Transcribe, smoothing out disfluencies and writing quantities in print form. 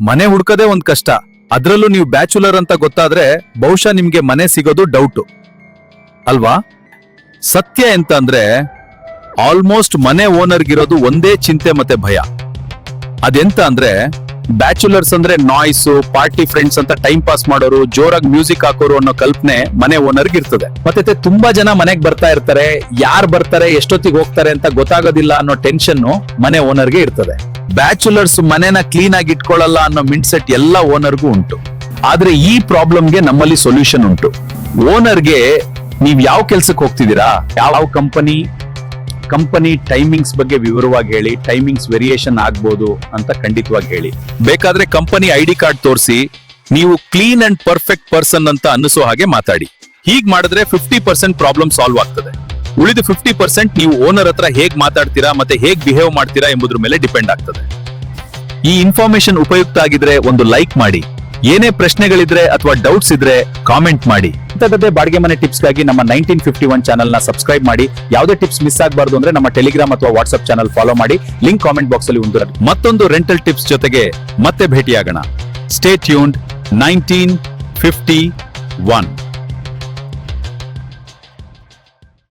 ಮನೆ ಹುಡ್ಕದೇ ಒಂದ್ ಕಷ್ಟ, ಅದ್ರಲ್ಲೂ ನೀವು ಬ್ಯಾಚುಲರ್ ಅಂತ ಗೊತ್ತಾದ್ರೆ ಬಹುಶಃ ನಿಮ್ಗೆ ಮನೆ ಸಿಗೋದು ಡೌಟು ಅಲ್ವಾ? ಸತ್ಯ ಎಂತ ಅಂದ್ರೆ ಆಲ್ಮೋಸ್ಟ್ ಮನೆ ಓನರ್ಗಿರೋದು ಒಂದೇ ಚಿಂತೆ ಮತ್ತೆ ಭಯ. ಅದೆಂತ ಅಂದ್ರೆ ಬ್ಯಾಚುಲರ್ಸ್ ಅಂದ್ರೆ ನಾಯ್ಸು, ಪಾರ್ಟಿ ಫ್ರೆಂಡ್ಸ್ ಅಂತ ಟೈಮ್ ಪಾಸ್ ಮಾಡೋರು, ಜೋರಾಗಿ ಮ್ಯೂಸಿಕ್ ಹಾಕೋರು ಅನ್ನೋ ಕಲ್ಪನೆ ಮನೆ ಓನರ್ಗೆ ಇರ್ತದೆ. ಮತ್ತೆ ತುಂಬಾ ಜನ ಮನೆಗ್ ಬರ್ತಾ ಇರ್ತಾರೆ, ಯಾರು ಬರ್ತಾರೆ ಎಷ್ಟೊತ್ತಿಗೆ ಹೋಗ್ತಾರೆ ಅಂತ ಗೊತ್ತಾಗೋದಿಲ್ಲ ಅನ್ನೋ ಟೆನ್ಷನ್ ಮನೆ ಓನರ್ಗೆ ಇರ್ತದೆ. ಬ್ಯಾಚುಲರ್ಸ್ ಮನೆನ ಕ್ಲೀನ್ ಆಗಿ ಇಟ್ಕೊಳ್ಳಲ್ಲ ಅನ್ನೋ ಮಿಂಡ್ ಸೆಟ್ ಎಲ್ಲ ಓನರ್ಗೂ ಉಂಟು. ಆದ್ರೆ ಈ ಪ್ರಾಬ್ಲಮ್ಗೆ ನಮ್ಮಲ್ಲಿ ಸೊಲ್ಯೂಷನ್ ಉಂಟು. ಓನರ್ಗೆ ನೀವ್ ಯಾವ ಕೆಲ್ಸಕ್ಕೆ ಹೋಗ್ತಿದ್ದೀರಾ, ಯಾವ ಕಂಪನಿ ಟೈಮಿಂಗ್ಸ್ ಬಗ್ಗೆ ವಿವರವಾಗಿ ಹೇಳಿ, ಟೈಮಿಂಗ್ಸ್ ವೇರಿಯೇಷನ್ ಆಗ್ಬೋದು ಅಂತ ಖಂಡಿತವಾಗಿ ಹೇಳಿ. ಬೇಕಾದ್ರೆ ಕಂಪನಿ ಐಡಿ ಕಾರ್ಡ್ ತೋರಿಸಿ, ನೀವು ಕ್ಲೀನ್ ಅಂಡ್ ಪರ್ಫೆಕ್ಟ್ ಪರ್ಸನ್ ಅಂತ ಅನ್ನಿಸೋ ಹಾಗೆ ಮಾತಾಡಿ. ಹೀಗ್ ಮಾಡಿದ್ರೆ 50% ಪ್ರಾಬ್ಲಮ್ ಸಾಲ್ವ್ ಆಗ್ತದೆ. ಉಳಿದ 50% ನೀವು ಓನರ್ ಹತ್ರ ಹೇಗ್ ಮಾತಾಡ್ತೀರಾ ಮತ್ತೆ ಹೇಗ್ ಬಿಹೇವ್ ಮಾಡ್ತೀರಾ ಎಂಬುದ್ರ ಮೇಲೆ ಡಿಪೆಂಡ್ ಆಗ್ತದೆ. ಈ ಇನ್ಫಾರ್ಮೇಶನ್ ಉಪಯುಕ್ತ ಆಗಿದ್ರೆ ಒಂದು ಲೈಕ್ ಮಾಡಿ. ಏನೇ ಪ್ರಶ್ನೆಗಳಿದ್ರೆ ಅಥವಾ ಡೌಟ್ಸ್ ಇದ್ರೆ ಕಾಮೆಂಟ್ ಮಾಡಿ. ಇಂಥದ್ದೇ ಬಾಡಿಗೆ ಮನೆ ಟಿಪ್ಸ್ಗಾಗಿ ನಮ್ಮ 1951 ಚಾನಲ್ ನ ಸಬ್ಸ್ಕ್ರೈಬ್ ಮಾಡಿ. ಯಾವುದೇ ಟಿಪ್ಸ್ ಮಿಸ್ ಆಗಬಾರ್ದು ಅಂದ್ರೆ ನಮ್ಮ ಟೆಲಿಗ್ರಾಮ್ ಅಥವಾ ವಾಟ್ಸ್ಆಪ್ ಚಾನಲ್ ಫಾಲೋ ಮಾಡಿ. ಲಿಂಕ್ ಕಾಮೆಂಟ್ ಬಾಕ್ಸ್ ಅಲ್ಲಿ ಒಂದು ಮತ್ತೊಂದು ರೆಂಟಲ್ ಟಿಪ್ಸ್ ಜೊತೆಗೆ ಮತ್ತೆ ಭೇಟಿಯಾಗೋಣ. Stay tuned. 1951